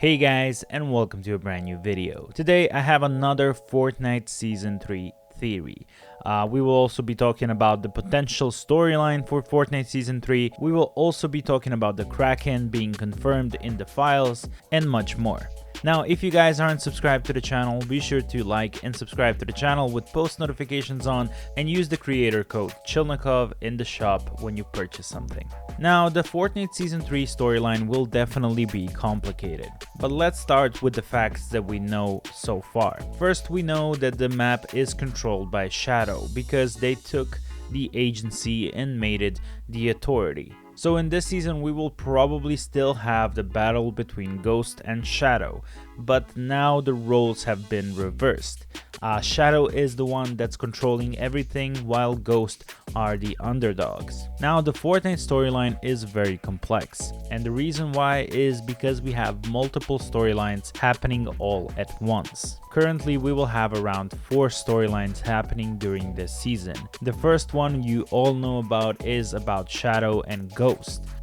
Hey guys, and welcome to a brand new video. Today I have another Fortnite Season 3 theory. We will also be talking about the potential storyline for Fortnite Season 3. We will also be talking about the Kraken being confirmed in the files and much more. Now, if you guys aren't subscribed to the channel, be sure to like and subscribe to the channel with post notifications on and use the creator code ChillNikov in the shop when you purchase something. Now, the Fortnite Season 3 storyline will definitely be complicated, but let's start with the facts that we know so far. First, we know that the map is controlled by Shadow because they took the agency and made it the authority. So in this season we will probably still have the battle between Ghost and Shadow, but now the roles have been reversed. Shadow is the one that's controlling everything while Ghost are the underdogs. Now the Fortnite storyline is very complex, and the reason why is because we have multiple storylines happening all at once. Currently we will have around 4 storylines happening during this season. The first one you all know about is about Shadow and Ghost.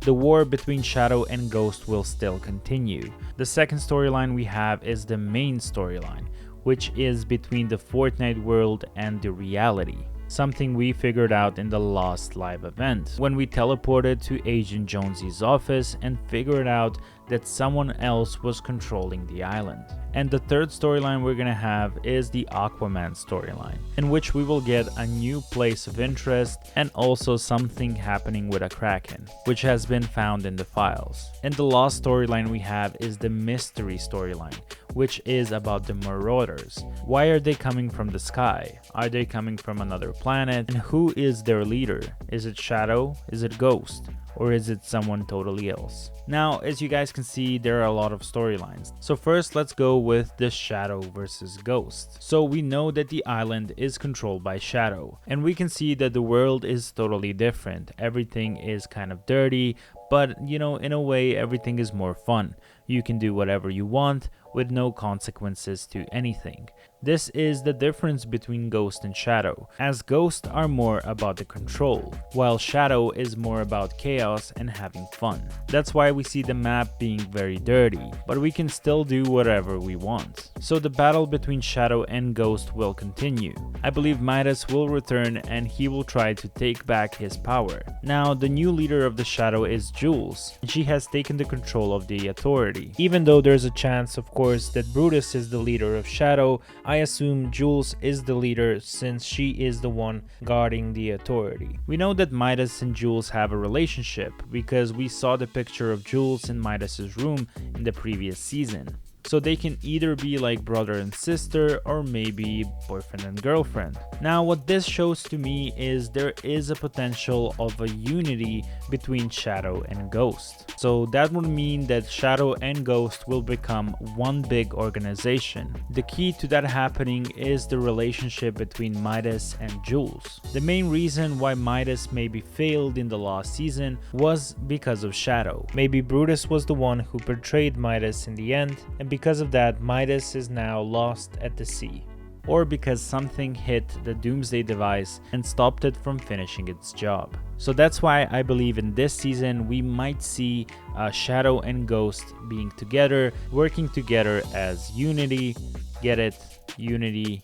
The war between Shadow and Ghost will still continue. The second storyline we have is the main storyline, which is between the Fortnite world and the reality. Something we figured out in the last live event, when we teleported to Agent Jonesy's office and figured out that someone else was controlling the island. And the third storyline we're gonna have is the Aquaman storyline, in which we will get a new place of interest and also something happening with a Kraken, which has been found in the files. And the last storyline we have is the mystery storyline, which is about the Marauders. Why are they coming from the sky? Are they coming from another planet? And who is their leader? Is it Shadow? Is it Ghost? Or is it someone totally else? Now, as you guys can see, there are a lot of storylines. So first, let's go with the Shadow versus Ghost. So we know that the island is controlled by Shadow, and we can see that the world is totally different. Everything is kind of dirty, but you know, in a way, everything is more fun. You can do whatever you want with no consequences to anything. This is the difference between Ghost and Shadow, as Ghosts are more about the control, while Shadow is more about chaos and having fun. That's why we see the map being very dirty, but we can still do whatever we want. So the battle between Shadow and Ghost will continue. I believe Midas will return and he will try to take back his power. Now, the new leader of the Shadow is Jules, and she has taken the control of the authority. Even though there's a chance, of course, that Brutus is the leader of Shadow, I assume Jules is the leader since she is the one guarding the authority. We know that Midas and Jules have a relationship because we saw the picture of Jules in Midas's room in the previous season. So they can either be like brother and sister or maybe boyfriend and girlfriend. Now what this shows to me is there is a potential of a unity between Shadow and Ghost. So that would mean that Shadow and Ghost will become one big organization. The key to that happening is the relationship between Midas and Jules. The main reason why Midas maybe failed in the last season was because of Shadow. Maybe Brutus was the one who betrayed Midas in the end, and because of that, Midas is now lost at the sea. Or because something hit the Doomsday device and stopped it from finishing its job. So that's why I believe in this season we might see Shadow and Ghost being together, working together as Unity. Get it? Unity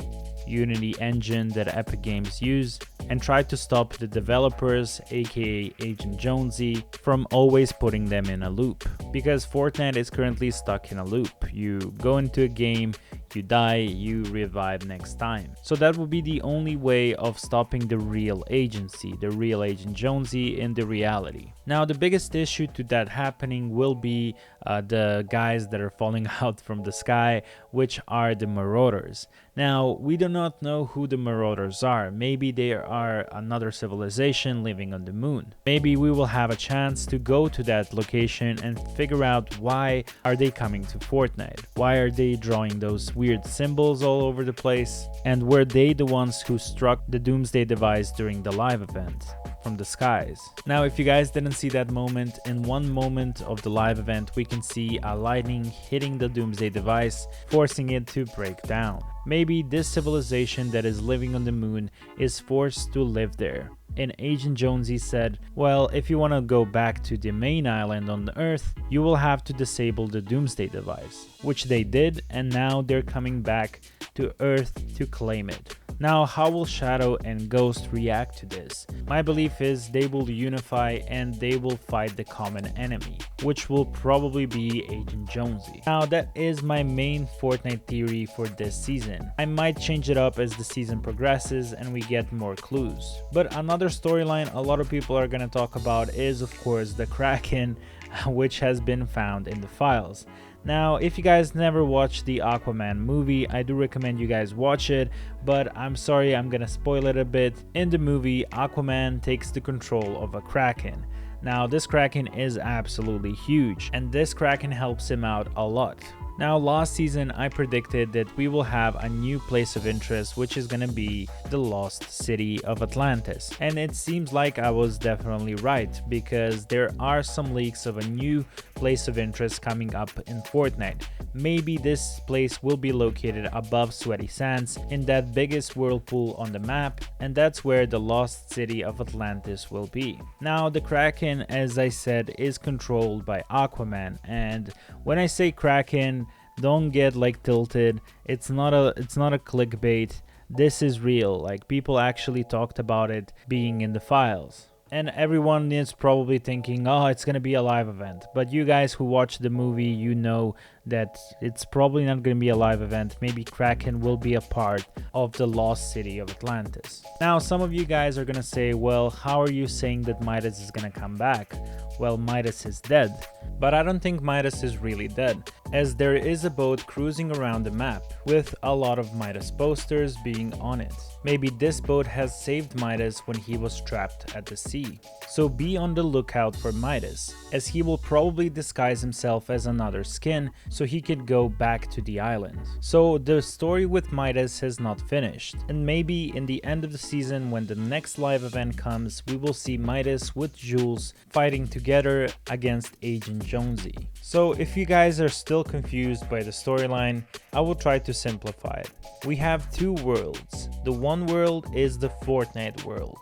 engine that Epic Games use, and try to stop the developers, aka Agent Jonesy, from always putting them in a loop. Because Fortnite is currently stuck in a loop. You go into a game, you die, you revive next time. So that would be the only way of stopping the real agency, the real Agent Jonesy in the reality. Now the biggest issue to that happening will be the guys that are falling out from the sky, which are the Marauders. Now we do not know who the Marauders are. Maybe they are another civilization living on the moon. Maybe we will have a chance to go to that location and figure out why are they coming to Fortnite. Why are they drawing those weird symbols all over the place? And were they the ones who struck the Doomsday device during the live event from the skies? Now, if you guys didn't see that moment, in one moment of the live event we can see a lightning hitting the Doomsday device, forcing it to break down. Maybe this civilization that is living on the moon is forced to live there. And Agent Jonesy said, well, if you want to go back to the main island on the Earth, you will have to disable the Doomsday device, which they did, and now they're coming back to Earth to claim it. Now, how will Shadow and Ghost react to this? My belief is they will unify and they will fight the common enemy, which will probably be Agent Jonesy. Now, that is my main Fortnite theory for this season. I might change it up as the season progresses and we get more clues. But another storyline a lot of people are going to talk about is, of course, the Kraken, which has been found in the files. Now, if you guys never watched the Aquaman movie, I do recommend you guys watch it, but I'm sorry, I'm gonna spoil it a bit. In the movie, Aquaman takes the control of a Kraken. Now, this Kraken is absolutely huge, and this Kraken helps him out a lot. Now, last season I predicted that we will have a new place of interest, which is gonna be the lost city of Atlantis. And it seems like I was definitely right, because there are some leaks of a new place of interest coming up in Fortnite. Maybe this place will be located above Sweaty Sands in that biggest whirlpool on the map, and that's where the lost city of Atlantis will be. Now, the Kraken, as I said, is controlled by Aquaman, and when I say Kraken, don't get like tilted. It's not a clickbait. This is real. Like, people actually talked about it being in the files. And everyone is probably thinking, oh, it's gonna be a live event. But you guys who watch the movie, you know that it's probably not gonna be a live event. Maybe Kraken will be a part of the lost city of Atlantis. Now, some of you guys are gonna say, well, how are you saying that Midas is gonna come back? Well, Midas is dead. But I don't think Midas is really dead, as there is a boat cruising around the map with a lot of Midas posters being on it. Maybe this boat has saved Midas when he was trapped at the sea. So be on the lookout for Midas, as he will probably disguise himself as another skin so he could go back to the island. So the story with Midas has not finished, and maybe in the end of the season, when the next live event comes, we will see Midas with Jules fighting together against Agent Jonesy. So if you guys are still confused by the storyline, I will try to simplify it. We have two worlds. The one world is the Fortnite world,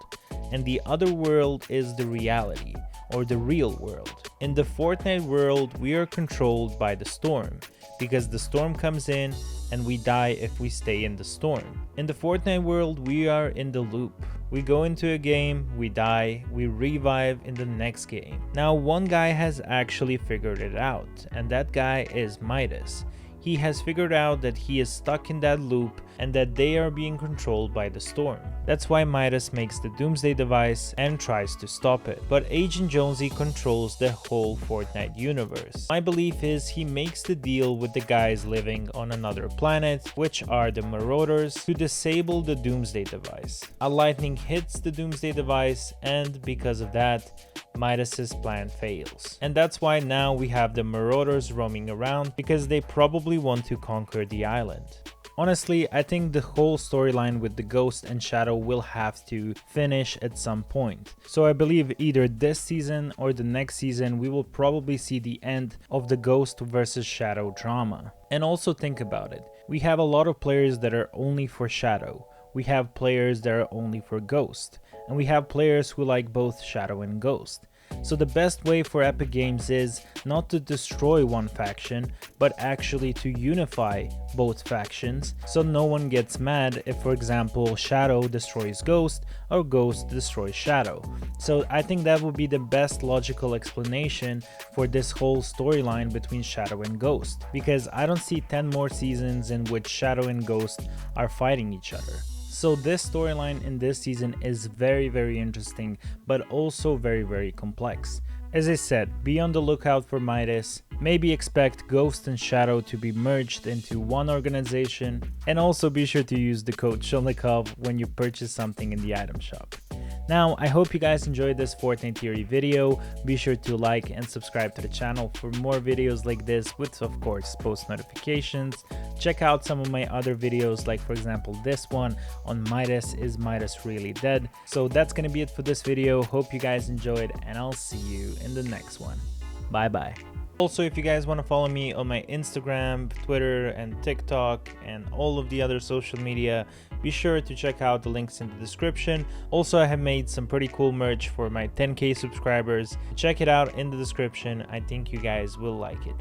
and the other world is the reality, or the real world. In the Fortnite world, we are controlled by the storm, because the storm comes in and we die if we stay in the storm. In the Fortnite world, we are in the loop. We go into a game, we die, we revive in the next game. Now, one guy has actually figured it out, and that guy is Midas. He has figured out that he is stuck in that loop and that they are being controlled by the storm. That's why Midas makes the Doomsday device and tries to stop it. But Agent Jonesy controls the whole Fortnite universe. My belief is he makes the deal with the guys living on another planet, which are the Marauders, to disable the Doomsday device. A lightning hits the Doomsday device, and because of that, Midas's plan fails. And that's why now we have the Marauders roaming around, because they probably want to conquer the island. Honestly, I think the whole storyline with the Ghost and Shadow will have to finish at some point. So I believe either this season or the next season we will probably see the end of the Ghost versus Shadow drama. And also think about it. We have a lot of players that are only for Shadow. We have players that are only for Ghost. And we have players who like both Shadow and Ghost. So the best way for Epic Games is not to destroy one faction, but actually to unify both factions, so no one gets mad if, for example, Shadow destroys Ghost or Ghost destroys Shadow. So I think that would be the best logical explanation for this whole storyline between Shadow and Ghost, because I don't see 10 more seasons in which Shadow and Ghost are fighting each other. So this storyline in this season is very, very interesting, but also very, very complex. As I said, be on the lookout for Midas, maybe expect Ghost and Shadow to be merged into one organization, and also be sure to use the code ChillNikov when you purchase something in the item shop. Now, I hope you guys enjoyed this Fortnite theory video. Be sure to like and subscribe to the channel for more videos like this with, of course, post notifications. Check out some of my other videos, like for example this one on Midas. Is Midas really dead? So that's gonna be it for this video. Hope you guys enjoyed, and I'll see you in the next one. Bye bye. Also, if you guys want to follow me on my Instagram, Twitter, and TikTok, and all of the other social media, be sure to check out the links in the description. Also, I have made some pretty cool merch for my 10K subscribers. Check it out in the description. I think you guys will like it.